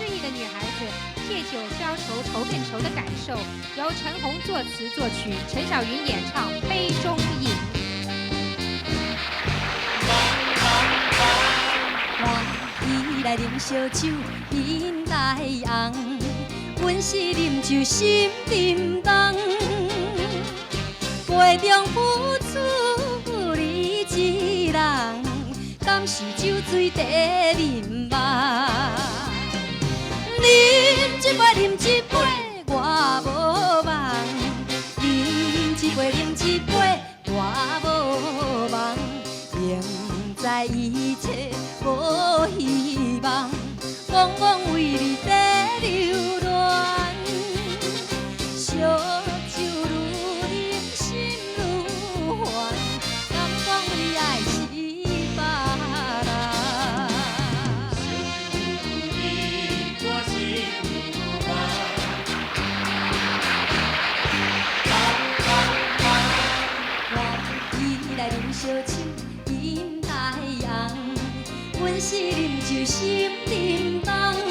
失意的女孩子借酒消愁愁更愁的感受，由陈红作词作曲，陈小云演唱《杯中饮》。伊来啉烧酒，饮大红，阮是啉酒心沉重，杯中付出你一人，敢是酒醉地眠梦？饮一杯，饮一杯，我无梦；饮一杯，饮一杯，我无梦。明知一切无希望，茫茫为你在流乱。烧酒愈饮心愈烦，敢讲你爱是别人？伊来啉烧酒，饮大红，阮是啉酒心沉重。